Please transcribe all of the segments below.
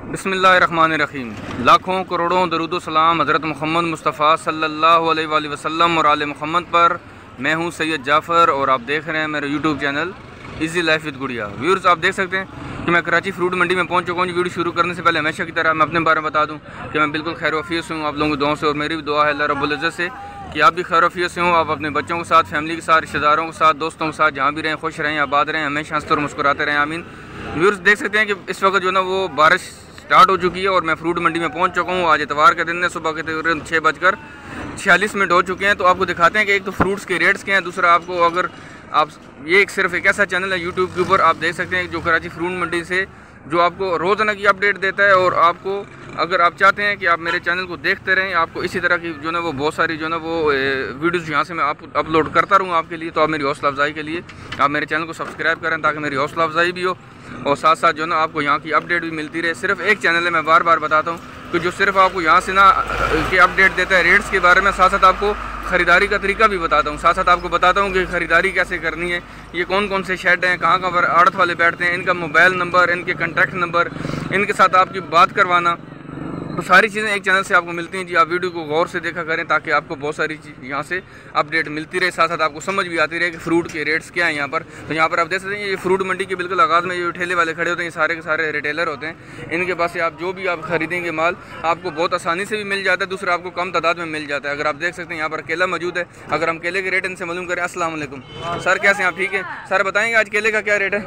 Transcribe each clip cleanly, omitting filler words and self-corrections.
बिस्मिल्लाहिर्रहमानिर्रहीम। लाखों करोड़ों दरूद सलाम हज़रत मोहम्मद मुस्तफ़ा सल्लल्लाहु अलैहि वसल्लम और आले मोहम्मद पर। मैं हूं सैयद जाफ़र और आप देख रहे हैं मेरा YouTube channel easy life with गुड़िया। व्यूअर्स, आप देख सकते हैं कि मैं कराची फ्रूट मंडी में पहुंच चुका हूं। वीडियो शुरू करने से पहले हमेशा की तरह मैं अपने बारे में बता दूं कि मैं बिल्कुल खैर वफ़ीस हूं आप लोगों की दुआओं से, और मेरी भी दुआ है अल्लाह रब्बुल इज़्ज़त से कि आप भी खैर वफ़ीस से हों। आप अपने बच्चों के साथ, फैमिली के साथ, रिश्तेदारों के साथ, दोस्तों के साथ जहाँ भी रहें, खुश रहें, आबाद रहें, हमेशा हंसते और मुस्कुराते रहें, आमीन। व्यूअर्स, देख सकते हैं कि इस वक्त जो है ना वो बारिश स्टार्ट हो चुकी है और मैं फ्रूट मंडी में पहुंच चुका हूं। आज इतवार के दिन है, सुबह के तकरीबन 6:46 हो चुके हैं। तो आपको दिखाते हैं कि एक तो फ्रूट्स के रेट्स क्या हैं, दूसरा आपको अगर आप ये सिर्फ एक ऐसा चैनल है यूट्यूब के ऊपर आप देख सकते हैं जो कराची फ्रूट मंडी से जो आपको रोज़ाना की अपडेट देता है। और आपको अगर आप चाहते हैं कि आप मेरे चैनल को देखते रहें, आपको इसी तरह की जो ना वो बहुत सारी जो ना वो वीडियोज़ यहाँ से मैं अपलोड करता रहूँ आपके लिए, तो आप मेरी हौसला अफजाई के लिए आप मेरे चैनल को सब्सक्राइब करें ताकि मेरी हौसला अफजाई भी हो और साथ साथ जो ना आपको यहाँ की अपडेट भी मिलती रहे। सिर्फ एक चैनल है, मैं बार बार बताता हूँ कि जो सिर्फ आपको यहाँ से ना कि अपडेट देता है रेट्स के बारे में, साथ साथ आपको ख़रीदारी का तरीका भी बताता हूँ, साथ साथ आपको बताता हूँ कि ख़रीदारी कैसे करनी है, ये कौन कौन से शेड हैं, कहाँ कहाँ पर आड़त वाले बैठते हैं, इनका मोबाइल नंबर, इनके कॉन्टैक्ट नंबर, इनके साथ आपकी बात करवाना, तो सारी चीज़ें एक चैनल से आपको मिलती हैं जी। आप वीडियो को गौर से देखा करें ताकि आपको बहुत सारी चीज़ यहाँ से अपडेट मिलती रहे, साथ साथ आपको समझ भी आती रहे कि फ्रूट के रेट्स क्या हैं यहाँ पर। तो यहाँ पर आप देख सकते हैं ये फ्रूट मंडी के बिल्कुल आगाज़ में ये ठेले वाले खड़े होते हैं, ये सारे के सारे रिटेलर होते हैं। इनके पास से आप जो भी आप ख़रीदेंगे माल आपको बहुत आसानी से भी मिल जाता है, दूसरा आपको कम तादाद में मिल जाता है। अगर आप देख सकते हैं यहाँ पर केला मौजूद है, अगर हम केले के रेट इनसे मालूम करें। अस्सलाम वालेकुम सर, कैसे हैं आप? ठीक है सर, बताएँगे आज केले का क्या रेट है?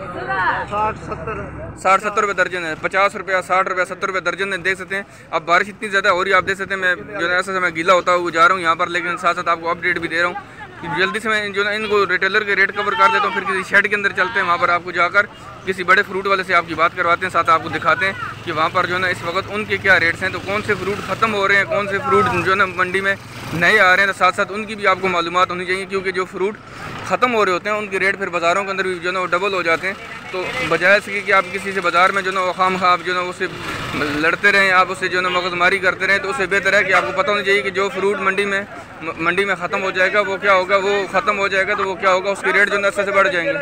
60-70 रुपये दर्जन है, 50 रुपया, 60 रुपया, 70 रुपये दर्जन है। देख सकते हैं अब बारिश इतनी ज़्यादा हो रही है, आप देख सकते हैं मैं जो है ऐसा मैं गीला होता हुआ जा रहा हूँ यहाँ पर, लेकिन साथ साथ आपको अपडेट भी दे रहा हूँ कि जल्दी से मैं जो है इनको रिटेलर के रेट कवर कर देता हूँ। फिर किसी शेड के अंदर चलते हैं, वहाँ पर आपको जाकर किसी बड़े फ्रूट वाले से आपकी बात करवाते हैं, साथ आपको दिखाते हैं कि वहाँ पर जो है ना इस वक्त उनके क्या रेट्स हैं, तो कौन से फ्रूट ख़त्म हो रहे हैं, कौन से फ्रूट जो है ना मंडी में नए आ रहे हैं, तो साथ साथ उनकी भी आपको मालूमात होनी चाहिए, क्योंकि जो फ्रूट ख़त्म हो रहे होते हैं उनके रेट फिर बाज़ारों के अंदर भी जो है ना वो डबल हो जाते हैं। तो बजाय इसके कि आप किसी से बाज़ार में जो ना वो खाम खा आप जो ना उससे लड़ते रहें, आप उससे जो ना मगजमारी करते रहें, तो उससे बेहतर है कि आपको पता होना चाहिए कि जो फ्रूट मंडी में ख़त्म हो जाएगा वो क्या होगा, वो ख़त्म हो जाएगा तो वो क्या होगा, उसके रेट जो है से बढ़ जाएंगे।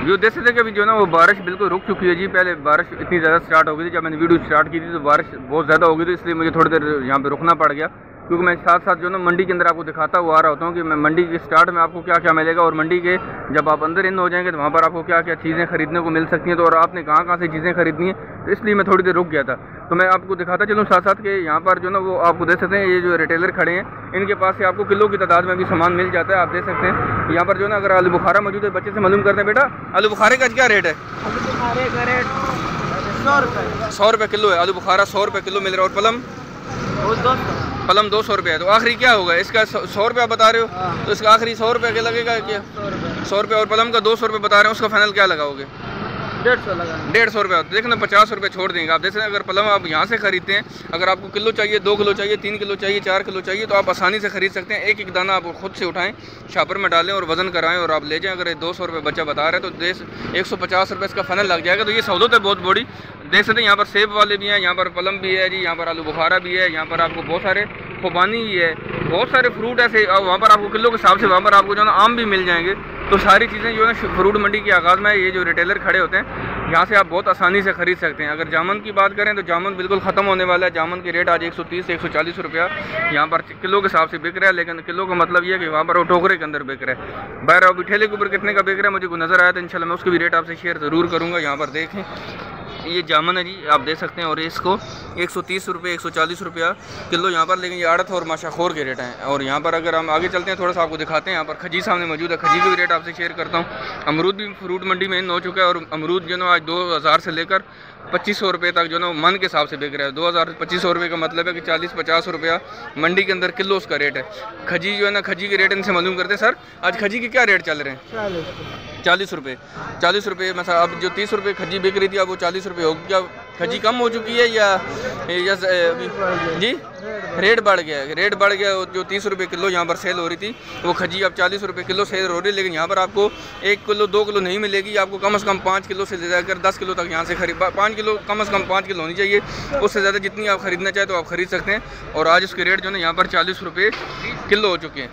जो देख सकते हैं कि अभी जो ना वो बारिश बिल्कुल रुक चुकी है जी। पहले बारिश इतनी ज़्यादा स्टार्ट हो गई थी, जब मैंने वीडियो स्टार्ट की थी तो बारिश बहुत ज़्यादा हो गई थी, इसलिए मुझे थोड़ी देर यहाँ पे रुकना पड़ गया, क्योंकि मैं साथ साथ जो ना मंडी के अंदर आपको दिखाता हुआ आ रहा होता हूँ कि मैं मंडी के स्टार्ट में आपको क्या क्या मिलेगा, और मंडी के जब आप अंदर इन हो जाएंगे तो वहाँ पर आपको क्या क्या चीज़ें खरीदने को मिल सकती हैं, तो और आपने कहाँ कहाँ से चीज़ें खरीदनी है, तो इसलिए मैं थोड़ी देर रुक गया था। तो मैं आपको दिखाता चलूँ साथ साथ कि यहाँ पर जो ना वो आपको देख सकते हैं ये जो रिटेलर खड़े हैं, इनके पास से आपको किलो की तादाद में भी सामान मिल जाता है। आप देख सकते हैं यहाँ पर जो ना अगर आलू बुखारा मौजूद है, बच्चे से मालूम करते हैं बेटा आलू बुखारे का क्या रेट है? आलू बुखारे का रेट 100 रुपये किलो है, आलू बुखारा 100 रुपये किलो मिल रहा है। और पलम 200 रुपये है, तो आखिरी क्या होगा इसका? 100 रुपया बता रहे हो, तो इसका आखिरी 100 रुपये क्या लगेगा? क्या 100 रुपये, और पलम का 200 रुपये बता रहे हैं, उसका फाइनल क्या लगाओगे? 150 रुपया। तो देखना 50 रुपये छोड़ देंगे। आप देख सकते हैं अगर पलम आप यहाँ से खरीदते हैं, अगर आपको किलो चाहिए, 2 किलो चाहिए, 3 किलो चाहिए, 4 किलो चाहिए, तो आप आसानी से खरीद सकते हैं। एक एक दाना आप खुद से उठाएं, शापर में डालें और वज़न कराएं और आप ले जाएं। अगर 200 रुपये बच्चा बता रहे हैं तो 150 रुपये इसका फाइनल लग जाएगा। तो ये सहूलत है बहुत बड़ी। देख सकते हैं यहाँ पर सेब वाले भी हैं, यहाँ पर पलम भी है जी, यहाँ पर आलू बुखारा भी है, यहाँ पर आपको बहुत सारे खुबानी भी है, बहुत सारे फ्रूट ऐसे, वहाँ पर आपको किलो के हिसाब से वहाँ पर आपको जो है ना आम भी मिल जाएंगे। तो सारी चीज़ें जो है ना फ्रूट मंडी के आगाज़ में ये जो रिटेलर खड़े होते हैं यहाँ से आप बहुत आसानी से ख़रीद सकते हैं। अगर जामुन की बात करें तो जामुन बिल्कुल ख़त्म होने वाला है। जामुन के रेट आज 130 से 140 रुपया यहाँ पर किलो के हिसाब से बिक रहा है, लेकिन किलो का मतलब ये है कि वहाँ पर वो टोकरे के अंदर बिक रहा है। बाहर अभी ठेले के ऊपर कितने का बिक रहा है मुझे को नज़र आया, तो इंशाल्लाह मैं उसकी भी रेट आपसे शेयर ज़रूर करूँगा। यहाँ पर देखें ये जामुन है जी, आप देख सकते हैं, और इसको 130 रुपये 140 रुपया किलो यहाँ पर, लेकिन ये आड़त और माशाखोर के रेट हैं। और यहाँ पर अगर हम आगे चलते हैं थोड़ा सा आपको दिखाते हैं, यहाँ पर खजी सामने मौजूद है, खजी के भी रेट आपसे शेयर करता हूँ। अमरूद भी फ्रूट मंडी में इन हो चुका है, और अमरूद जो ना आज 2000 से लेकर 2500 रुपये तक जो ना मन के हिसाब से बिक रहा है। 2000-2500 रुपये का मतलब है कि 40-50 रुपया मंडी के अंदर किलो उसका रेट है। खजी जो है ना, खजी के रेट इनसे मालूम करते हैं। सर आज खजी के क्या रेट चल रहे हैं? 40 रुपये। 40 रुपये मतलब अब जो 30 रुपये खजी बिक रही थी अब वो 40 रुपये होगी। क्या खजी कम हो चुकी है या जी रेट बढ़ गया है? रेट बढ़ गया। जो 30 रुपये किलो यहाँ पर सेल हो रही थी वो खजी अब 40 रुपये किलो सेल हो रही है, लेकिन यहाँ पर आपको 1 किलो 2 किलो नहीं मिलेगी, आपको कम से कम 5 किलो से ले जाकर 10 किलो तक यहाँ से खरीद 5 किलो कम से कम 5 किलो होनी चाहिए। उससे ज़्यादा जितनी आप खरीदना चाहें तो आप खरीद सकते हैं। और आज उसके रेट जो है यहाँ पर 40 रुपये किलो हो चुके हैं।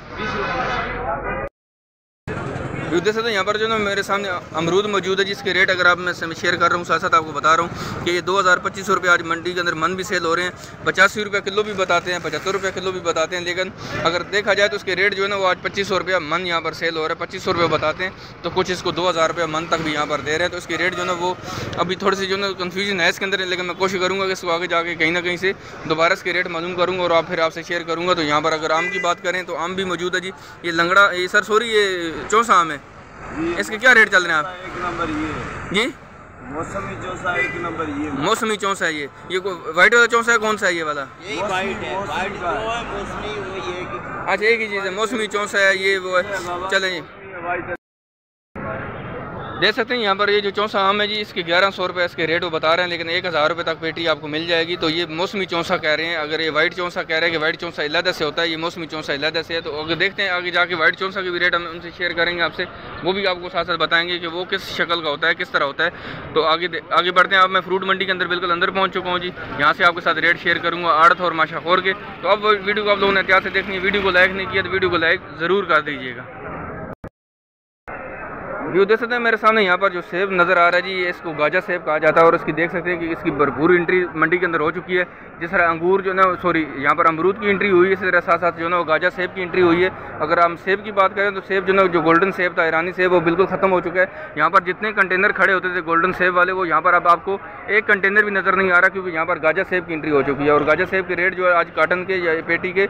देख सकते हैं यहाँ पर जो ना मेरे सामने अमरूद मौजूद है, जिसके रेट अगर आप मैं शेयर कर रहा हूँ, साथ साथ आपको बता रहा हूँ कि ये 2000-2500 रुपये आज मंडी के अंदर मन भी सेल हो रहे हैं। 85 रुपये किलो भी बताते हैं, 75 रुपये किलो भी बताते हैं, लेकिन अगर देखा जाए तो उसके रेट जो है ना वो आज 2500 रुपये मन यहाँ पर सेल हो रहा है। 2500 रुपये बताते हैं, तो कुछ इसको 2000 रुपये मन तक भी यहाँ पर दे रहे हैं। तो इसके रेट जो है ना वो अभी थोड़ी सी जो है कन्फ्यूजन है इसके अंदर, लेकिन मैं कोशिश करूँगा कि इसको आगे जाके कहीं ना कहीं से दोबारा इसके रेट मालूम करूँगा और फिर आपसे शेयर करूँगा। तो यहाँ पर अगर आम की बात करें तो आम भी मौजूद है जी। ये लंगड़ा, ये सर सॉरी, ये चौसा आम है, इसके क्या रेट चल रहे हैं आप? एक नंबर ये जी मौसमी चौसा, एक नंबर ये मौसमी चौसा है। ये वाइट वाला चौसा है, कौन सा है ये वाला? वाइट है, वाइट जो है मौसमी वही है। अच्छा एक ही चीज़ है, मौसमी चौसा है ये, वो है। चलें देख सकते हैं यहाँ पर ये जो चौसा आम है जी, इसके 1100 रुपये इसके रेट वो बता रहे हैं, लेकिन 1000 रुपये तक पेटी आपको मिल जाएगी। तो ये मौसमी चौसा कह रहे हैं। अगर ये वाइट चौसा कह रहे हैं कि वाइट चौसा इलादा से होता है, ये मौसमी चौसा इलादा से है। तो अगर देखते हैं आगे जाके वाइट चौसा की भी रेट हम उनसे शेयर करेंगे आपसे, वो भी आपको साथ साथ बताएंगे कि वो किस शक्ल का होता है, किस तरह होता है। तो आगे बढ़ते हैं। अब मैं फ्रूट मंडी के अंदर बिल्कुल अंदर पहुँच चुका हूँ जी। यहाँ से आपके साथ रेट शेयर करूँगा आड़त और माशाखोर के। तो अब वीडियो को आप लोगों ने एहतियात से देखनी है। वीडियो को लाइक नहीं किया तो वीडियो को लाइक ज़रूर कर दीजिएगा। व्यू देख सकते हैं मेरे सामने यहाँ पर जो सेब नज़र आ रहा है जी, ये इसको गाजा सेब कहा जाता है। और इसकी देख सकते हैं कि इसकी भरपूर एंट्री मंडी के अंदर हो चुकी है। जिस तरह अंगूर जो ना सॉरी यहाँ पर अमरूद की एंट्री हुई है, इसी तरह साथ साथ जो ना वो गाजा सेब की एंट्री हुई है। अगर हम सेब की बात करें तो सेब जो ना जो गोल्डन सेब था, ईरानी सेब, वो बिल्कुल ख़त्म हो चुका है। यहाँ पर जितने कंटेनर खड़े होते थे गोल्डन सेब वाले, वो यहाँ पर अब आपको एक कंटेनर भी नज़र नहीं आ रहा, क्योंकि यहाँ पर गाजा सेब की एंट्री हो चुकी है। और गाजा सेब के रेट जो है आज कार्टन के या पेटी के,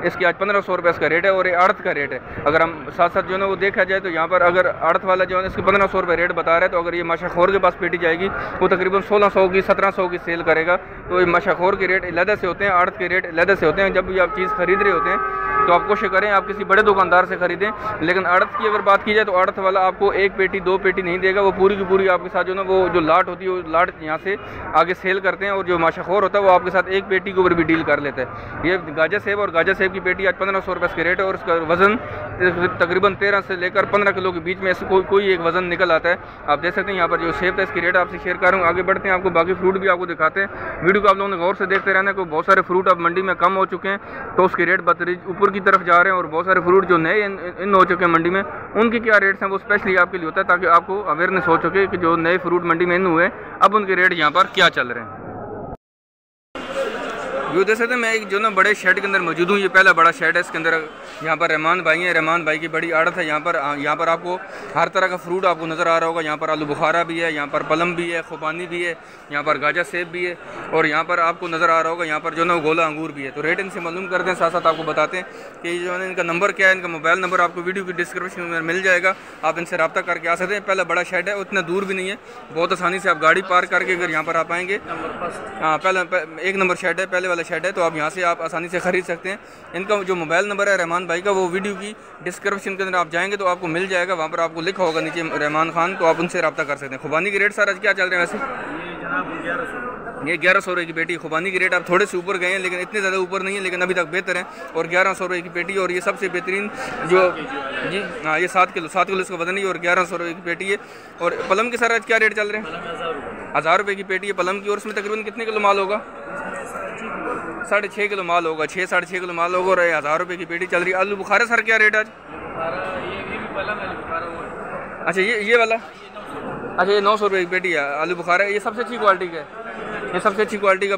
इसके आज 1500 रुपये इसका रेट है और ये आड़त का रेट है। अगर हम साथ साथ जो है ना वो देखा जाए तो यहाँ पर अगर आड़त वाला जो है इसके 1500 रुपये रेट बता रहा है, तो अगर ये माशाखोर के पास पेटी जाएगी वो तकरीबन 1600 की 1700 की सेल करेगा। तो ये माशाखोर के रेट अलग से होते हैं, आड़त के रेट अलग से होते हैं। जब भी आप चीज़ खरीद रहे होते हैं तो आप कोशिश करें आप किसी बड़े दुकानदार से खरीदें। लेकिन आड़त की अगर बात की जाए तो आड़त वाला आपको एक पेटी दो पेटी नहीं देगा, वो पूरी की पूरी आपके साथ जो ना वो जो लाट होती है वो लाट यहाँ से आगे सेल करते हैं। और जो माशाखोर होता है वो आपके साथ एक पेटी के ऊपर भी डील कर लेता है। ये गाजा सेब और गाजा सेब की पेटी आज 1500 रुपये इसके रेट है। और इसका वज़न तकरीबन 13 से लेकर 15 किलो के बीच में ऐसे कोई एक वज़न निकल आता है। आप देख सकते हैं यहाँ पर जो सेब था इसकी रेट आपसे शेयर कर रहा हूँ। आगे बढ़ते हैं, आपको बाकी फ्रूट भी आपको दिखाते हैं। वीडियो को आप लोगों ने गौर से देखते रहना है। बहुत सारे फ्रूट अब मंडी में कम हो चुके हैं, तो उसके रेट बतरीज ऊपर की तरफ जा रहे हैं। और बहुत सारे फ्रूट जो नए इन हो चुके हैं मंडी में, उनके क्या रेट्स हैं वो स्पेशली आपके लिए होता है, ताकि आपको अवेयरनेस हो चुके कि जो नए फ्रूट मंडी में इन हुए अब उनके रेट यहाँ पर क्या चल रहे हैं। ये देख सकते हैं मैं एक जो ना बड़े शेड के अंदर मौजूद हूँ। ये पहला बड़ा शेड है। इसके अंदर यहाँ पर रहमान भाई हैं, रहमान भाई की बड़ी आड़त है। यहाँ पर आपको हर तरह का फ्रूट आपको नज़र आ रहा होगा। यहाँ पर आलू बुखारा भी है, यहाँ पर पलम भी है, खुबानी भी है, यहाँ पर गाजा सेब भी है, और यहाँ पर आपको नज़र आ रहा होगा यहाँ पर जो ना गोला अंगूर भी है। तो रेट इनसे मालूम करते हैं, साथ साथ आपको बताते हैं कि जो है इनका नंबर क्या है। इनका मोबाइल नंबर आपको वीडियो की डिस्क्रिप्शन में मिल जाएगा, आप इनसे रब्ता करके आ सकते हैं। पहला बड़ा शेड है, उतना दूर भी नहीं है, बहुत आसानी से आप गाड़ी पार्क करके अगर यहाँ पर आप आएँगे। हाँ, पहला 1 नंबर शेड है, पहले वाला शेड है, तो आप यहाँ से आप आसानी से ख़रीद सकते हैं। इनका जो मोबाइल नंबर है रहमान भाई का, वो वीडियो की डिस्क्रिप्शन के अंदर आप जाएंगे तो आपको मिल जाएगा। वहाँ पर आपको लिखा होगा नीचे रहमान खान, तो आप उनसे रब्ता कर सकते हैं। खुबानी के रेट सर आज क्या चल रहे हैं वैसे? ये 1100 रुपये की पेटी खुबानी की रेट आप थोड़े से ऊपर गए हैं, लेकिन इतने ज़्यादा ऊपर नहीं है, लेकिन अभी तक बेहतर है। और 1100 रुपये की पेटी, और ये सबसे बेहतरीन जो जी हाँ, ये 7 किलो इसका वजन है और 1100 रुपये की पेटी है। और पलम के सर आज क्या रेट चल रहे हैं? 1000 रुपये की पेटी है पलम की। और इसमें तकरीबन कितने किलो माल होगा? 6.5 किलो माल होगा, 6-6.5 किलो माल होगा। और 1000 रुपये की पेटी चल रही है। आलू बुखारा सर क्या रेट आज? अच्छा ये वाला, अच्छा ये 900 रुपये की पेटी है आलू बुखारा। ये सबसे अच्छी क्वालिटी का है, ये सबसे अच्छी क्वालिटी का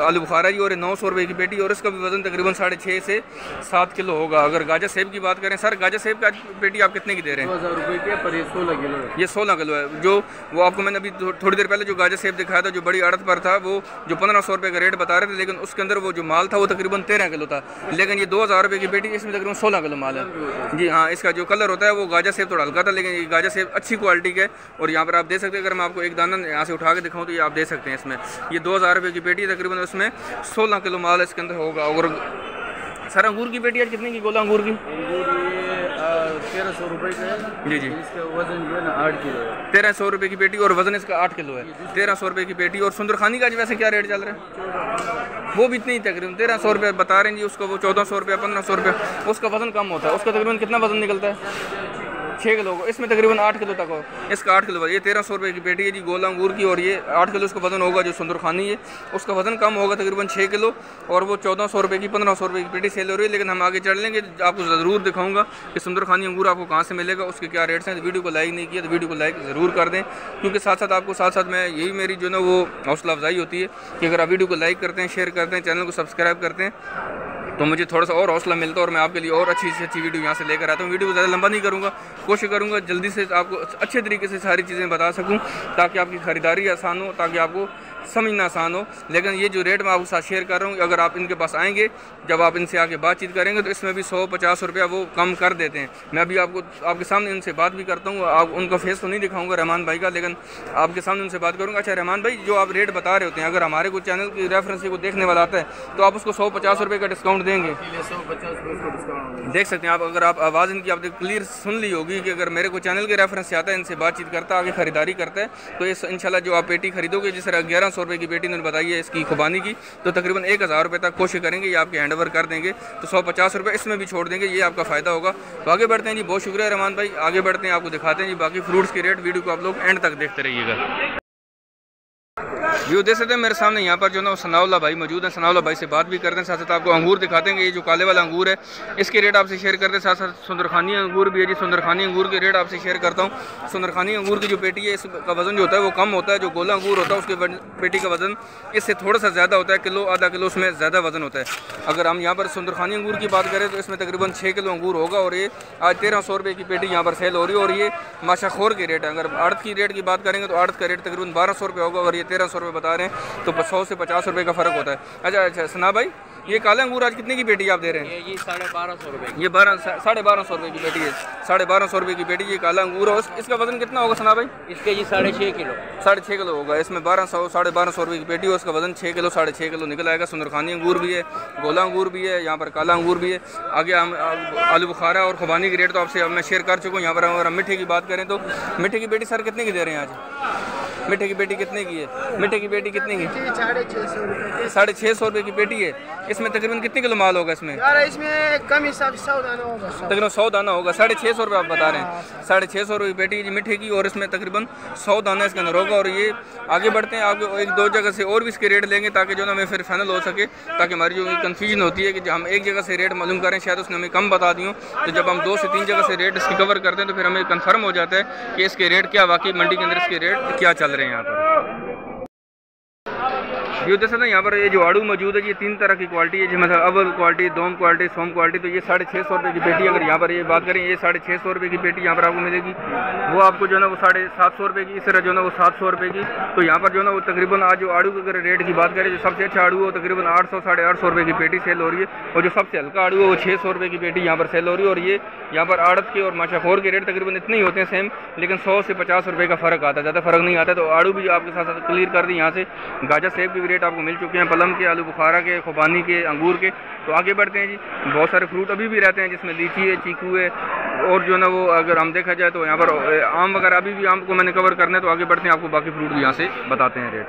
आलू बुखारा जी। और 900 रुपये की पेटी, और इसका भी वजन तकरीबन 6.5 से 7 किलो होगा। अगर गाजर सेब की बात करें सर, गाजर सेब का पेटी आप कितने की दे रहे हैं? 2000 रुपये की है, पर ये 16 किलो है। ये 16 किलो है। जो वो आपको मैंने अभी थोड़ी देर पहले जो गाजर सेब दिखाया था, जो बड़ी आड़त पर था, वो जो 1500 रुपये का रेट बता रहे थे, लेकिन उसके अंदर वो जो माल था वो तकरीबन 13 किलो था। लेकिन ये 2000 रुपये की पेटी, इसमें तकरीबन 16 किलो माल है जी। हाँ, इसका जो कलर होता है वो गाजर सेब थोड़ा हल्का था, लेकिन ये गाजर सेब अच्छी क्वालिटी का है। और यहाँ पर आप देख सकते हैं, अगर मैं आपको एक दाना यहाँ से उठा के दिखाऊँ तो ये आप देख सकते हैं, इसमें ये 2000 रुपये की पेटी तकरीबन, उसमें 16 किलो माल इसके अंदर होगा। और सर अंगूर की पेटी आज कितने की? गोला अंगूर की 1300 रुपये का है जी जी। इसका वजन जो है ना 8 किलो है। 1300 रुपये की पेटी और वजन इसका 8 किलो है। 1300 रुपये की पेटी। और सुंदरखानी का आज वैसे क्या रेट चल रहा है? वो भी इतनी ही तकरीबन 1300 रुपये बता रहे हैं जी। उसका वो 1400 रुपये 1500 रुपये, उसका वजन कम होता है। उसका तकरीबन कितना वजन निकलता है? 6 किलो को, इसमें तकरीबन 8 किलो तक हो, इसका 8 किलो। ये 1300 रुपये की पेटी है जी गोला अंगूर की, और ये 8 किलो उसका वजन होगा। जो सुंदरखानी है उसका वजन कम होगा तकरीबन 6 किलो, और वो 1400 रुपये की 1500 रुपये की पेटी सेल हो रही है। लेकिन हम आगे चल लेंगे, आपको ज़रूर दिखाऊंगा कि सुंदरखानी अंगूर आपको कहाँ से मिलेगा, उसके क्या रेट्स हैं। तो वीडियो को लाइक नहीं किया तो वीडियो को लाइक ज़रूर कर दें, क्योंकि साथ साथ मैं यही मेरी जो ना वो हौसला अफजाई होती है कि अगर आप वीडियो को लाइक करते हैं, शेयर करते हैं, चैनल को सब्सक्राइब करते हैं, तो मुझे थोड़ा सा और हौसला मिलता है और मैं आपके लिए और अच्छी से अच्छी वीडियो यहाँ से लेकर आता हूँ। वीडियो को ज़्यादा लंबा नहीं करूँगा, कोशिश करूँगा जल्दी से आपको अच्छे तरीके से सारी चीज़ें बता सकूँ, ताकि आपकी ख़रीदारी आसान हो, ताकि आपको समझना आसान हो। लेकिन ये जो रेट मैं आपके साथ शेयर कर रहा हूँ, अगर आप इनके पास आएंगे, जब आप इनसे आके बातचीत करेंगे, तो इसमें भी 100-50 रुपया वो कम कर देते हैं। मैं अभी आपके सामने उनसे बात भी करता हूँ, आप उनका फेस तो नहीं दिखाऊंगा रहमान भाई का, लेकिन आपके सामने उनसे बात करूँगा। अच्छा रहमान भाई, जो आप रेट बता रहे होते हैं, अगर हमारे कोई चैनल की रेफरेंस को देखने वाला आता है तो आप उसको 150 रुपये का डिस्काउंट देंगे? 150 रुपये देख सकते हैं आप, अगर आप आवाज़ इनकी आपने क्लियर सुन ली होगी कि अगर मेरे को चैनल के रेफरेंस से आता है, इनसे बातचीत करता है, आगे ख़रीदारी करता है, तो इस इंशाल्लाह जो आप पेटी खरीदोगे, जिस तरह 1100 रुपये की पेटी उन्होंने बताई है इसकी खुबानी की, तो तकरीबन 1000 रुपये तक कोशिश करेंगे ये आपके हैंड ओवर कर देंगे। तो 150 रुपये इसमें भी छोड़ देंगे, ये आपका फ़ायदा होगा। तो आगे बढ़ते हैं जी, बहुत शुक्रिया रहमान भाई। आगे बढ़ते हैं, आपको दिखाते हैं जी बाकी फ्रूट्स के रेट। वीडियो को आप लोग एंड तक देखते रहिएगा। व्यू देख सकते हैं मेरे सामने यहाँ पर जो ना सनाउल्लाह भाई मौजूद है। सनाउल्लाह भाई से बात भी करते हैं, साथ साथ आपको अंगूर दिखाते हैं। ये जो काले वाला अंगूर है इसके रेट आपसे शेयर करते हैं, साथ साथ सुंदरखानी अंगूर भी है जी। सुंदरखानी अंगूर के रेट आपसे शेयर करता हूँ। सुंदरखानी अंगूर की जो पेटी है इसका वजन जो होता है वो कम होता है। जो गोला अंगूर होता है उसके पेटी का वजन इससे थोड़ा सा ज़्यादा होता है, किलो आधा किलो उसमें ज़्यादा वजन होता है। अगर हम यहाँ पर सुंदरखानी अंगूर की बात करें तो इसमें तकरीबन 6 किलो अंगूर होगा, और ये आज 1300 रुपये की पेटी यहाँ पर सेल हो रही है। और ये माशाखोर के रेट है। अगर आड़त की रेट की बात करेंगे तो आड़त का रेट तकरीबन 1200 रुपये होगा, और ये 1300 रुपये बता रहे हैं, तो 100 से 50 रुपये का फ़र्क होता है। अच्छा सना भाई, ये काला अंगूर आज कितने की पेटी आप दे रहे हैं? ये 1250 रुपये। ये 1250 रुपये की पेटी है। 1250 रुपये की पेटी ये काला अंगूर है। इसका वजन कितना होगा सना भाई? इसके ये 6.5 किलो। 6.5 किलो होगा। इसमें 1200-1250 रुपये की पेटी है, उसका वजन 6 किलो 6.5 किलो निकल आएगा। सुंदरखानी अंगूर भी है, गोला अंगूर भी है, यहाँ पर काला अंगूर भी है। आगे हम आलू बुखारा और खुबानी की रेट तो आपसे मैं शेयर कर चुका हूँ। यहाँ पर अगर हम मिठे की बात करें तो मिठे की पेटी सर कितने की दे रहे हैं आज? मिठे की पेटी कितने की है? मिठे की पेटी कितने की? 650 रुपये की पेटी है। इसमें तकरीबन कितने किलो माल होगा इसमें? यार इसमें कम हिसाब से 100 दाना होगा। तकरीबन 100 दाना होगा। 650 रुपये आप बता रहे हैं। 650 रुपये की पेटी मिठे की, और इसमें तकरीबन 100 दाना इसके अंदर होगा। और ये आगे बढ़ते हैं, आपको 1-2 जगह से और भी इसके रेट लेंगे, ताकि जो ना हमें फिर फाइनल हो सके, ताकि हमारी जो कन्फ्यूजन होती है कि हम एक जगह से रेट मालूम करें, शायद उसने हमें कम बता दी हो, तो जब हम 2 से 3 जगह से रेट इसकी कवर करते हैं तो फिर हमें कन्फर्म हो जाता है कि इसके रेट क्या वाकई मंडी के अंदर इसके रेट क्या चल रहे हैं। यहाँ पर ये जैसे ना यहाँ पर ये जो आड़ू मौजूद है, ये 3 तरह की क्वालिटी है, मतलब अव्वल क्वालिटी, दोम क्वालिटी, सोम क्वालिटी। तो ये 650 रुपये की पेटी, अगर यहाँ पर ये बात करें, ये 650 रुपये की पेटी यहाँ पर आपको मिलेगी। वो आपको जो है ना वो 750 रुपये की, इस तरह जो है ना वो 700 रुपये की। तो यहाँ पर जो है ना वो तकरीबन आज जो आड़ू के अगर रेट की बात करें, जो सबसे अच्छा आड़ू है वो तकरीबन 800-850 रुपये की पेटी सेल हो रही है, और जो सबसे हल्का आड़ू है वो 600 रुपये की पेटी यहाँ पर सेल हो रही है। और ये यहाँ पर आड़त के और माशाखोर के रेट तकरीबन इतने ही होते हैं सेम, लेकिन 100 से 50 रुपये का फ़र्क आता है, ज़्यादा फ़र्क नहीं आता। तो आड़ू भी आपके साथ साथ क्लियर कर दी यहाँ से। गाजर सेब के भी रेट आपको मिल चुके हैं, पलम के, आलू बुखारा के, खुबानी के, अंगूर के। तो आगे बढ़ते हैं जी। बहुत सारे फ्रूट अभी भी रहते हैं, जिसमें लीची है, चीकू है, और जो ना वो अगर हम देखा जाए तो यहाँ पर आम वगैरह अभी भी, आम को मैंने कवर करना है। तो आगे बढ़ते हैं, आपको बाकी फ्रूट भी यहाँ से बताते हैं रेट।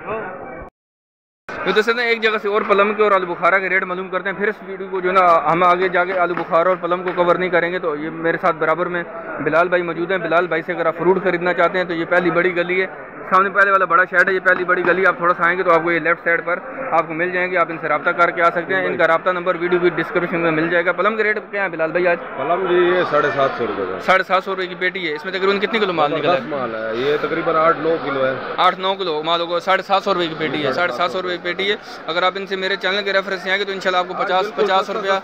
तो जैसे ना एक जगह से और पलम के और आलू बुखारा के रेट मालूम करते हैं। फिर इस वीडियो को जो ना हम आगे जाके आलू बुखारा और पलम को कवर नहीं करेंगे। तो ये मेरे साथ बराबर में बिलाल भाई मौजूद हैं। बिलाल भाई से अगर आप फ्रूट खरीदना चाहते हैं तो ये पहली बड़ी गली है, सामने पहले वाला बड़ा शेड है, ये पहली बड़ी गली। आप थोड़ा सा आएंगे तो आपको ये लेफ्ट साइड पर आपको मिल जाएंगे, आप इनसे रब्ता करके आ सकते हैं। इनका रब्ता नंबर वीडियो की डिस्क्रिप्शन में मिल जाएगा। पलम के रेट क्या है बिलाल भाई आज? पलम जी ये 750 रुपये का। 750 रुपये की पेटी है। इसमें तकरीबन कितने किलो माल निकला है? माल है ये तकरीबन 8-9 किलो है। 8-9 किलो माल होगा। 750 रुपये की पेटी है। 750 रुपये की पेटी है। अगर आप इनसे मेरे चैनल के रेफरेंस से आएंगे तो इंशाल्लाह आपको 50 रुपया,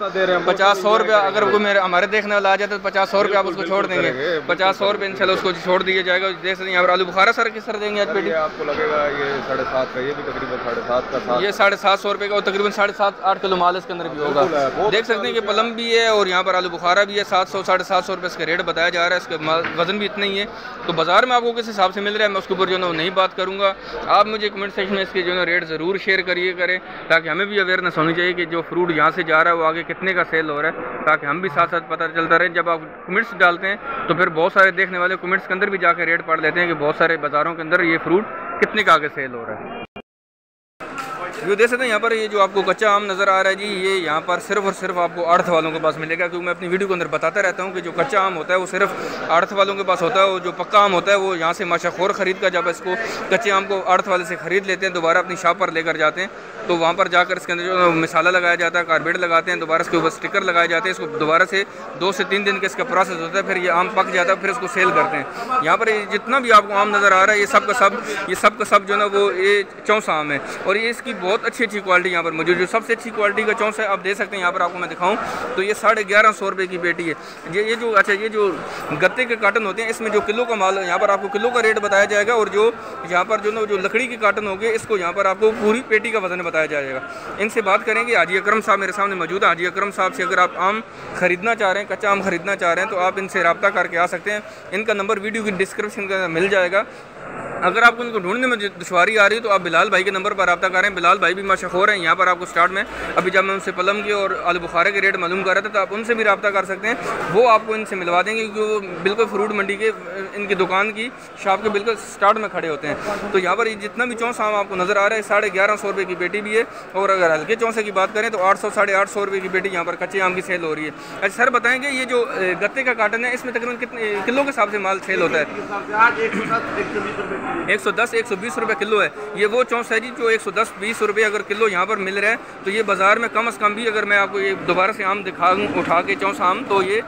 50-100 रुपया, अगर कोई मेरे हमारे देखने वाला आ जाता है तो 50-100 रुपया आप उसको छोड़ देंगे। 50-100 रुपये इंशाल्लाह उसको छोड़ दिया जाएगा। देख सकते हैं यहाँ पर आलू बुखारा सर किस तरह देंगे आज पेटी? आपको लगेगा ये 750 का, ये भी तकरीबन 750 का। ये 750 रुपये का, और तकरीबन 7.5-8 किलो माल इसके अंदर भी होगा। देख सकते हैं कि पलम भी है और यहाँ पर आलू बुखारा भी है। 700-750 रुपये इसका रेट बताया जा रहा है। इसका वजन भी इतना ही है। तो बाजार में आपको किस हिसाब से मिल रहा है मैं उसके ऊपर जो है नहीं बात करूँगा। आप मुझे कमेंट सेक्शन में इसके जो है रेट ज़रूर शेयर करिए करें, ताकि हमें भी अवेयरनेस होनी चाहिए कि जो फ्रूट यहाँ से जा रहा है वो आगे कितने का सेल हो रहा है, ताकि हम भी साथ साथ पता चलता रहे। जब आप कमेंट्स डालते हैं तो फिर बहुत सारे देखने वाले कमेंट्स के अंदर भी जाकर रेट पढ़ लेते हैं कि बहुत सारे बाज़ारों के अंदर ये फ्रूट कितने का आगे सेल हो रहा है। व्यू देख सकते हैं यहाँ पर ये जो आपको कच्चा आम नज़र आ रहा है जी, ये यहाँ पर सिर्फ और सिर्फ आपको आड़त वालों के पास मिलेगा। क्योंकि मैं अपनी वीडियो के अंदर बताता रहता हूँ कि जो कच्चा आम होता है वो सिर्फ आड़त वालों के पास होता है, और जो पक्का आम होता है वो यहाँ से माशाखोर ख़रीद कर जब इसको कच्चे आम को आड़त वाले से ख़रीद लेते हैं, दोबारा अपनी शॉप पर लेकर जाते हैं, तो वहाँ पर जाकर इसके अंदर जो मसाला लगाया जाता है, कार्बेट लगाते हैं, दोबारा इसके ऊपर स्टिकर लगाए जाते हैं, इसको दोबारा से 2 से 3 दिन का इसका प्रोसेस होता है, फिर ये आम पक जाता है, फिर इसको सेल करते हैं। यहाँ पर जितना भी आपको आम नज़र आ रहा है ये सब का सब जो ना वो ये चौसा आम है, और ये इसकी बहुत अच्छी क्वालिटी यहाँ पर मौजूद। जो सबसे अच्छी क्वालिटी का चौसा है आप देख सकते हैं यहाँ पर, आपको मैं दिखाऊँ तो ये 1150 रुपये की पेटी है। ये जो अच्छा ये जो गत्ते के काटन होते हैं इसमें जो किलो का माल है यहाँ पर आपको किलो का रेट बताया जाएगा, और जो यहाँ पर जो ना जो लकड़ी के काटन हो गए इसको यहाँ पर आपको पूरी पेटी का वजन बताया जाएगा। इनसे बात करेंगे। हाजी अकरम साहब मेरे सामने मौजूद है। हाजी अकरम साहब से अगर आप आम खरीदना चाह रहे हैं, कच्चा आम खरीदना चाह रहे हैं, तो आप इनसे रब्ता करके आ सकते हैं। इनका नंबर वीडियो की डिस्क्रिप्शन के अंदर मिल जाएगा। अगर आपको उनको ढूंढने में दुश्वारी आ रही है तो आप बिलाल भाई के नंबर पर रब्ता करें। बिलाल भाई भी मशहूर हैं यहाँ पर। आपको स्टार्ट में अभी जब मैं उनसे पलम के और आलू बुखारे के रेट मालूम कर रहा था तो आप उनसे भी रब्ता कर सकते हैं, वो आपको इनसे मिलवा देंगे, क्योंकि वो बिल्कुल फ्रूट मंडी के इनकी दुकान की शॉप के बिल्कुल स्टार्ट में खड़े होते हैं। तो यहाँ पर जितना भी चौसा आम आपको नज़र आ रहा है 1150 रुपये की पेटी भी है, और अगर हल्के चौसे की बात करें तो 800 साढ़े 800 रुपये की पेटी यहाँ पर कच्चे आम की सेल हो रही है। अच्छा सर बताएंगे ये जो गत्ते का काटन है इसमें तकरीबन कितने किलो के हिसाब से माल सेल होता है? 110 120 रुपये किलो है। ये वो चौंस है जी जो 110-20 रुपये अगर किलो यहाँ पर मिल रहा है, तो ये बाज़ार में कम से कम भी अगर मैं आपको ये दोबारा से आम दिखाऊँ उठा के चौंस आम, तो ये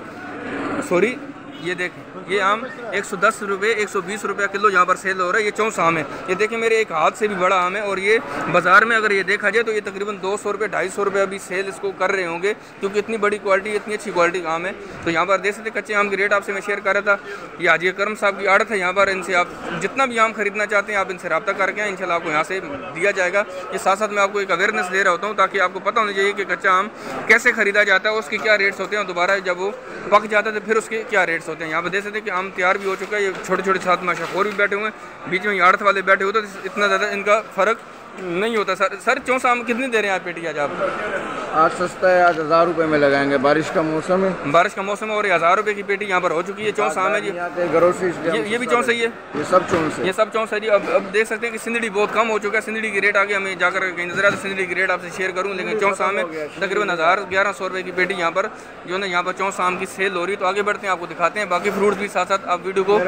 सॉरी ये देखें ये आम 110 रुपये 120 रुपये किलो यहाँ पर सेल हो रहा है। ये चौंस आम है। ये देखें मेरे एक हाथ से भी बड़ा आम है, और ये बाज़ार में अगर ये देखा जाए तो ये तकरीबन 200 रुपये 250 रुपये अभी सेल इसको कर रहे होंगे, क्योंकि इतनी बड़ी क्वालिटी इतनी अच्छी क्वालिटी का आम है। तो यहाँ पर देख सकते कच्चे आम के रेट आपसे मैं शेयर कर रहा था। ये हाजी अकरम साहब की आड़त है यहाँ पर। इनसे आप जितना भी आम खरीदना चाहते हैं आप इनसे रब्ता करके इंशाल्लाह आपको यहाँ से दिया जाएगा। ये साथ साथ मैं आपको एक अवेयरनेस दे रहा होता हूँ ताकि आपको पता होना चाहिए कि कच्चा आम कैसे ख़रीदा जाता है, उसके क्या रेट्स होते हैं, दोबारा जब वो पक जाता है तो फिर उसके क्या रेट्स होते हैं। यहाँ पर देख सकते हैं कि आम तैयार भी हो चुका है। ये छोटे छोटे साथ मशहूर भी बैठे हुए हैं, बीच में आड़त वाले बैठे हुए, तो इतना ज़्यादा इनका फ़र्क नहीं होता। सर चौंसा आम कितनी दे रहे हैं आप पेटी आज? आप आज सस्ता है, आज 1000 रुपये में लगाएंगे। बारिश का मौसम है, बारिश का मौसम है, और 1000 रुपये की पेटी यहाँ पर हो चुकी है। चौंसा आम है जी। ये भी चौंसा ही है, ये सब चौंस है, ये सब चौंसा है जी। अब देख सकते हैं कि सिंदड़ी बहुत कम हो चुका है। सिंदड़ी की रेट आगे हमें जाकर कहीं नजर आता है, सिंदड़ी की रेट आपसे शेयर करूँ, लेकिन चौंसा आम है तकरीबन 1100 रुपये की पेटी यहाँ पर जो है यहाँ पर चौंसा आम की सेल हो रही है। तो आगे बढ़ते हैं, आपको दिखाते हैं बाकी फ्रूट्स भी साथ साथ। आप वीडियो को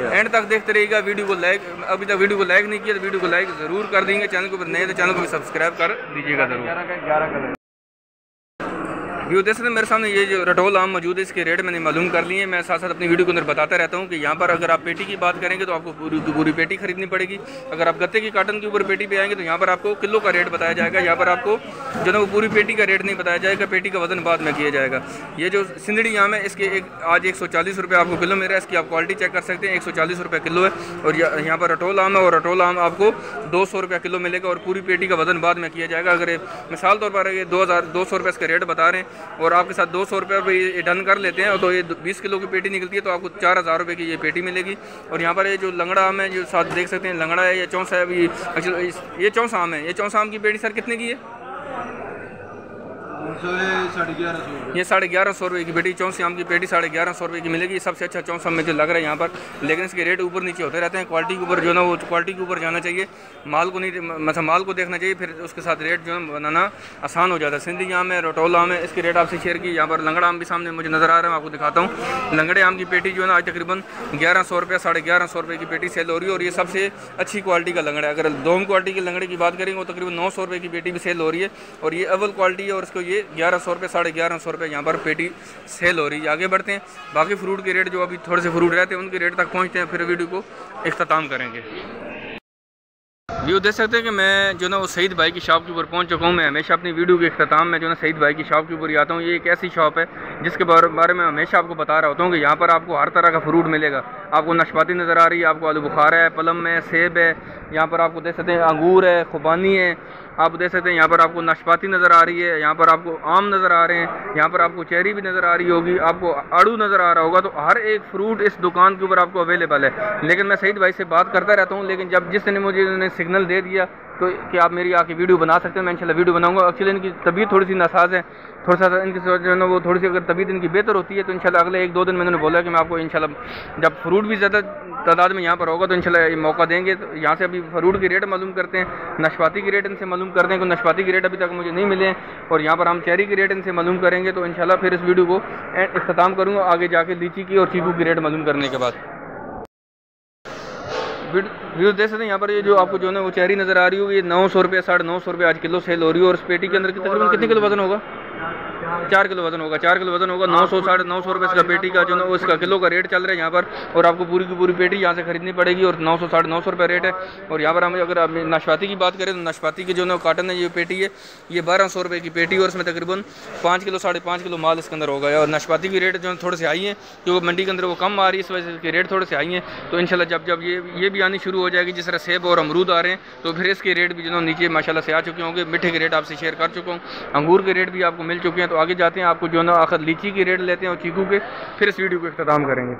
एंड तक देखते रहिएगा। वीडियो को लाइक, अभी तक वीडियो को लाइक नहीं किया तो वीडियो को लाइक ज़रूर कर देंगे। चैनल को नए तो चैनल को भी सब्सक्राइब कर दीजिएगा ज़रूर। व्यू देख सकते हैं मेरे सामने ये जो रटोल आम मौजूद है, इसके रेट मैंने मालूम कर लिए हैं। मैं साथ साथ अपनी वीडियो के अंदर बताता रहता हूँ कि यहाँ पर अगर आप पेटी की बात करेंगे तो आपको पूरी पेटी खरीदनी पड़ेगी। अगर आप गत्ते की काटन के ऊपर पेटी पे आएंगे तो यहाँ पर आपको किलो का रेट बताया जाएगा। यहाँ पर आपको जो ना वो पूरी पेटी का रेट नहीं बताया जाएगा, पेटी का वजन बाद में किया जाएगा। ये जो सिंदड़ी आम है इसके आज 140 रुपये आपको किलो मिल रहा है। इसकी आप क्वालिटी चेक कर सकते हैं, 140 रुपये किलो है। और यहाँ पर रटोल आम है, और रटोल आम आपको 200 रुपये किलो मिलेगा, और पूरी पेटी का वजन बाद में किया जाएगा। अगर मिसाल तौर पर ये 200 रुपये इसका रेट बता रहे हैं और आपके साथ 200 रुपये ये डन कर लेते हैं, तो ये 20 किलो की पेटी निकलती है, तो आपको 4000 रुपये की ये पेटी मिलेगी। और यहाँ पर ये जो लंगड़ा आम है जो साथ देख सकते हैं, लंगड़ा है या चौंसा है। अभी एक्चुअली ये चौंसा आम है। ये चौंसा आम की पेटी सर कितने की है? ये 1150 रुपये की पेटी चौंसी आम की पेटी 1150 रुपये की मिलेगी। सबसे अच्छा चौंसा मुझे लग रहा है यहाँ पर, लेकिन इसके रेट ऊपर नीचे होते रहते हैं। क्वालिटी के ऊपर जो ना वो क्वालिटी के ऊपर जाना चाहिए, माल को नहीं, मतलब माल को देखना चाहिए, फिर उसके साथ रेट जो है बनाना आसान हो जाता है। सिंधी आम है, रटोल आम है, इसके रेट आपसे शेयर की। यहाँ पर लंगड़ा आम भी सामने मुझे नज़र आ रहा है, मैं आपको दिखाता हूँ। लंगड़े आम की पेटी जो है ना आज तकरीबन 1100 रुपये 1150 रुपये की पेटी सेल हो रही है, और ये सबसे अच्छी क्वालिटी का लंगड़ा है। अगर दोम क्वालिटी के लंगड़े की बात करेंगे तो तकरीबन 900 रुपये की पेटी भी सेल हो रही है, और ये अव्वल क्वालिटी है, और इसको ये 1100 रुपये 1150 रुपये यहाँ पर पेटी सेल हो रही है। आगे बढ़ते हैं, बाकी फ्रूट के रेट जो अभी थोड़े से फ्रूट रहते हैं उनके रेट तक पहुँचते हैं, फिर वीडियो को इख्तिताम करेंगे। व्यू देख सकते हैं कि मैं जो ना वो सईद भाई की शॉप के ऊपर पहुंच चुका हूं। मैं हमेशा अपनी वीडियो के इख्तिताम में जो ना सईद भाई की शॉप के ऊपर ही आता हूं। ये एक ऐसी शॉप है जिसके बारे में हमेशा आपको बता रहा होता हूं कि यहाँ पर आपको हर तरह का फ्रूट मिलेगा। आपको नाशपाती नज़र आ रही है, आपको आलू बुखारा है, पलम है, सेब है, यहाँ पर आपको देख सकते हैं अंगूर है, खुबानी है, आप देख सकते हैं यहाँ पर आपको नाशपाती नज़र आ रही है, यहाँ पर आपको आम नज़र आ रहे हैं, यहाँ पर आपको चेरी भी नज़र आ रही होगी, आपको आड़ू नज़र आ रहा होगा। तो हर एक फ्रूट इस दुकान के ऊपर आपको अवेलेबल है। लेकिन मैं सईद भाई से बात करता रहता हूँ, लेकिन जब जिस ने मुझे सिग्नल दे दिया तो क्या आप मेरी आके वीडियो बना सकते हैं? मैं इंशाल्लाह वीडियो बनाऊंगा। एक्चुअली इनकी तबीयत थोड़ी सी नासाज है, थोड़ा सा इनकी जो है ना वो थोड़ी सी अगर तबीयत इनकी बेहतर होती है तो इंशाल्लाह अगले 1-2 दिन मैंने बोला कि मैं आपको इंशाल्लाह जब फ्रूट भी ज़्यादा तादाद में यहाँ पर होगा तो इंशाल्लाह ये मौका देंगे। तो यहाँ से अभी फ्रूट की रेट मालूम करते हैं, नाशपाती की रेट इनसे मालूम करते हैं, क्योंकि नाशपाती की रेट अभी तक मुझे नहीं मिले हैं, और यहाँ पर हम चेरी की रेट इनसे मालूम करेंगे। तो इंशाल्लाह फिर इस वीडियो को इख्तिताम करूँगा आगे जाके लीची की और चीकू की रेट मालूम करने के बाद। व्यूज़ देख सकते हैं यहाँ पर ये जो आपको जो है वो चेरी नज़र आ रही होगी, ये 900 रुपये 950 रुपये आज किलो सेल हो रही है। और इस पेटी के अंदर तकरीबन कितने किलो वजन होगा? 4 किलो वजन होगा। 4 किलो वजन होगा। 900 950 रुपये इसका पेटी का जो है उसका किलो का रेट चल रहा है यहाँ पर, और आपको पूरी की पूरी पेटी यहाँ से खरीदनी पड़ेगी और 900 950 रुपये रेट है। और यहाँ पर हम अगर आप नाशपाती की बात करें तो नाशपाती की जो है काटन है ये पेटी है, ये 1200 रुपये की पेटी, और इसमें तकरीबन 5 किलो 5.5 किलो माल इसके अंदर होगा। और नाशपाती की रेट जो है थोड़े से आई है, क्योंकि मंडी के अंदर वो कम आ रही है, इस वजह से इसके रेट थोड़े से आई हैं। तो इंशाल्लाह जब ये भी आनी शुरू हो जाएगी, जिस तरह सेब और अमरूद आ रहे हैं, तो फिर इसके रेट भी जो है नीचे माशाल्लाह से आ चुके होंगे। मिठे के रेट आपसे शेयर कर चुका हूँ, अंगूर के रेट भी आपको मिल चुके हैं। तो आगे जाते हैं, आपको जो है ना आखिर लीची की रेट लेते हैं और चीकू के, फिर इस वीडियो को इख्तिताम करेंगे।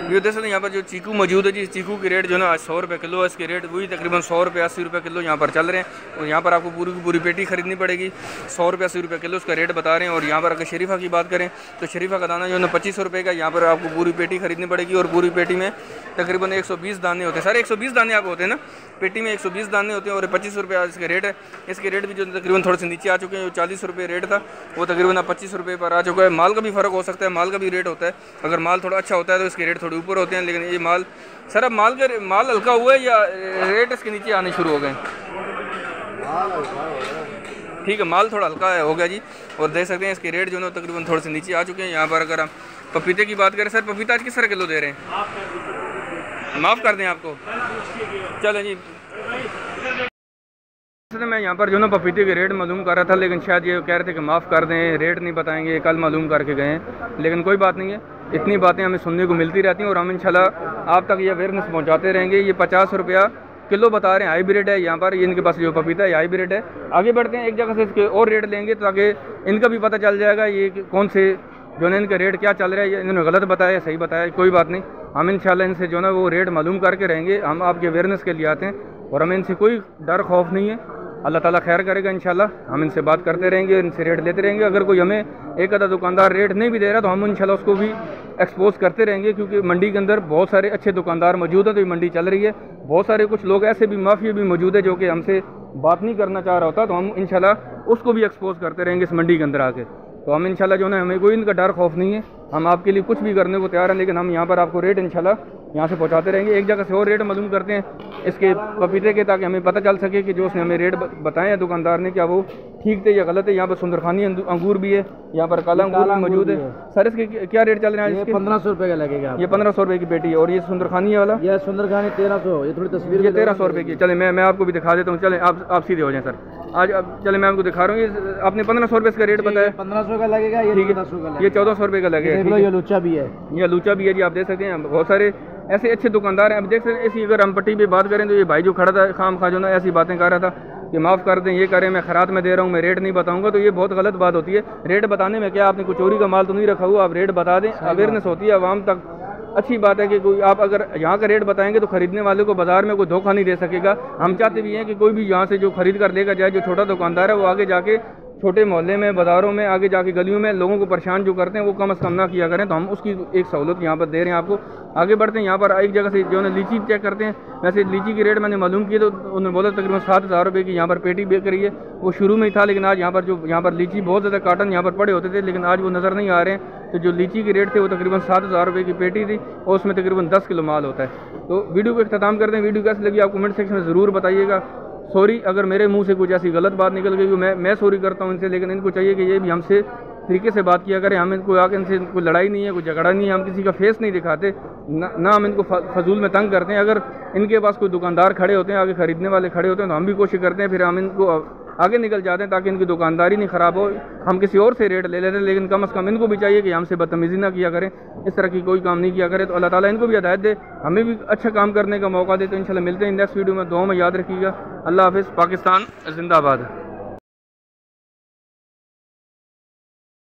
ये देख सकते हैं यहाँ पर जो चीकू मौजूद है जी, चीकू की रेट जो है ना आज 100 रुपये किलो है। इसके रेट वही तकरीबन 100 रुपये 80 रुपये किलो यहाँ पर चल रहे हैं। और यहाँ पर आपको पूरी की पूरी पेटी खरीदनी पड़ेगी, 100 रुपये 80 रुपये किलो उसका रेट बता रहे हैं। और यहाँ पर अगर शरीफा की बात करें तो शरीफा का दाना जो है ना 2500 रुपये का, यहाँ पर आपको पूरी पेटी खरीदनी पड़ेगी। और पूरी पेटी में तकरीबन 120 दाने होते हैं, सारे 120 दाने आप होते हैं ना, पेटी में 120 दाने होते हैं। और 25 रुपये इसके रेट है। इसके रेट भी जो तकरीबन थोड़े से नीचे आ चुके हैं, जो 40 रुपये रेट था वो तकरीबन 25 रुपये पर आ चुका है। माल का भी फ़र्क हो सकता है, माल का भी रेट होता है। अगर माल थोड़ा अच्छा होता है तो इसके रेट थोड़े ऊपर होते हैं, लेकिन ये माल सर अब माल हल्का हुआ है या रेट इसके नीचे आने शुरू हो गए? ठीक है, माल थोड़ा हल्का हो गया जी। और देख सकते हैं इसके रेट जो है तकरीबन थोड़े से नीचे आ चुके हैं। यहाँ पर अगर हम पपीते की बात करें, सर पपीता आज किस तरह किलो दे रहे हैं? माफ़ कर दें आपको, चलो जी। मैं यहाँ पर जो ना पपीते के रेट मालूम कर रहा था, लेकिन शायद ये कह रहे थे कि माफ़ कर दें, रेट नहीं बताएंगे, कल मालूम करके गए हैं। लेकिन कोई बात नहीं है, इतनी बातें हमें सुनने को मिलती रहती हैं और हम इंशाल्लाह आप तक ये अवेयरनेस पहुँचाते रहेंगे। ये 50 रुपया किलो बता रहे हैं, हाइब्रिड है। यहाँ पर ये इनके पास जो पपीता है हाइब्रिड है। आगे बढ़ते हैं, एक जगह से इसके और रेट लेंगे ताकि इनका भी पता चल जाएगा ये कौन से जो है इनका रेट क्या चल रहा है, ये इन्होंने गलत बताया या सही बताया, कोई बात नहीं। हम इंशाल्लाह इनसे जो है वो रेट मालूम करके रहेंगे। हम आपके अवेयरनेस के लिए आते हैं और हमें इनसे कोई डर खौफ नहीं है। अल्लाह ताला खैर करेगा इंशाल्लाह। हम इनसे बात करते रहेंगे, इनसे रेट लेते रहेंगे। अगर कोई हमें एक आधा दुकानदार रेट नहीं भी दे रहा तो हम इंशाल्लाह उसको भी एक्सपोज करते रहेंगे, क्योंकि मंडी के अंदर बहुत सारे अच्छे दुकानदार मौजूद हैं। तो ये मंडी चल रही है, बहुत सारे कुछ लोग ऐसे भी माफिया भी मौजूद है जो कि हमसे बात नहीं करना चाह रहा होता, तो हम इंशाल्लाह उसको भी एक्सपोज करते रहेंगे इस मंडी के अंदर आके। तो हम इंशाल्लाह जो है हमें कोई इनका डर खौफ नहीं है, हम आपके लिए कुछ भी करने को तैयार हैं। लेकिन हम यहाँ पर आपको रेट इंशाल्लाह यहाँ से पहुँचाते रहेंगे। एक जगह से और रेट मालूम करते हैं इसके पपीते के, ताकि हमें पता चल सके कि जो उसने हमें रेट बताए हैं दुकानदार ने, क्या वो ठीक थे या गलत है। यहाँ पर सुंदरखानी अंगूर भी है, यहाँ पर काला अंगूर भी मौजूद है। सर इसके क्या रेट चल रहे हैं? 1500 रुपये का लगेगा। ये 1500 रुपये की पेटी है। और ये सुंदरखानी वाला? ये सुंदरखानी 1300, ये थोड़ी तस्वीर, ये 1300 रुपये की। चले मैं आपको भी दिखा देता हूँ। चले आप सीधे हो जाएं सर। आज अब चले मैं आपको दिखा रहा हूँ। आपने 1500 रुपये इसका रेट बताया, 1500 का लगेगा। ये 1400 का, ये 1400 रुपये का लगेगा। ये लूचा भी है, ये लूचा भी है जी। आप देख सकते हैं बहुत सारे ऐसे अच्छे दुकानदार हैं। अब देख सकते हैं ऐसी अगर हम पट्टी पे बात करें तो ये भाई जो खड़ा था खाम खा जो ना ऐसी बातें कर रहा था कि माफ़ कर दें, ये करें, मैं खरात में दे रहा हूँ, मैं रेट नहीं बताऊंगा, तो ये बहुत गलत बात होती है। रेट बताने में क्या, आपने कोई चोरी का माल तो नहीं रखा हुआ, आप रेट बता दें, अवेयरनेस होती है आवाम तक। अच्छी बात है कि कोई आप अगर यहाँ का रेट बताएंगे तो खरीदने वाले को बाजार में कोई धोखा नहीं दे सकेगा। हम चाहते भी हैं कि कोई भी यहाँ से जो खरीद कर लेकर जाए, जो छोटा दुकानदार है वो आगे जाके छोटे मोहल्ले में, बाज़ारों में, आगे जाके गलियों में लोगों को परेशान जो करते हैं वो कम से कम ना किया करें। तो हम उसकी एक सहूलत यहाँ पर दे रहे हैं आपको। आगे बढ़ते हैं, यहाँ पर एक जगह से जो है लीची चेक करते हैं। वैसे लीची की रेट मैंने मालूम किया तो उन्होंने बोला तकरीबन 7000 रुपये की यहाँ पर पेटी बिक रही है। वो शुरू में ही था, लेकिन आज यहाँ पर लीची बहुत ज़्यादा कार्टन यहाँ पर पड़े होते थे, लेकिन आज वो नज़र नहीं आ रहे हैं। तो जो लीची की रेट थे वो तकरीबन 7000 रुपये की पेटी थी और उसमें तकरीबन 10 किलो माल होता है। तो वीडियो को इख्तिताम करते हैं। वीडियो कैसी लगी आप कमेंट सेक्शन में ज़रूर बताइएगा। सॉरी अगर मेरे मुंह से कुछ ऐसी गलत बात निकल गई, मैं सॉरी करता हूं इनसे, लेकिन इनको चाहिए कि ये भी हमसे तरीके से बात किया करें। हम इनको आके इनसे कोई लड़ाई नहीं है, कोई झगड़ा नहीं है, हम किसी का फेस नहीं दिखाते ना हम इनको फजूल में तंग करते हैं। अगर इनके पास कोई दुकानदार खड़े होते हैं, आगे ख़रीदने वाले खड़े होते हैं, तो हम भी कोशिश करते हैं फिर हम इनको आगे निकल जाते हैं ताकि इनकी दुकानदारी नहीं ख़राब हो। हम किसी और से रेट ले लेते हैं, लेकिन कम से कम इनको भी चाहिए कि हमसे बदतमीज़ी ना किया करें, इस तरह की कोई काम नहीं किया करें। तो अल्लाह ताला इनको भी हिदायत दे, हमें भी अच्छा काम करने का मौका दे। तो इंशाल्लाह मिलते हैं नेक्स्ट वीडियो में। दुआ में याद रखिएगा। अल्लाह हाफ़िज़। पाकिस्तान जिंदाबाद।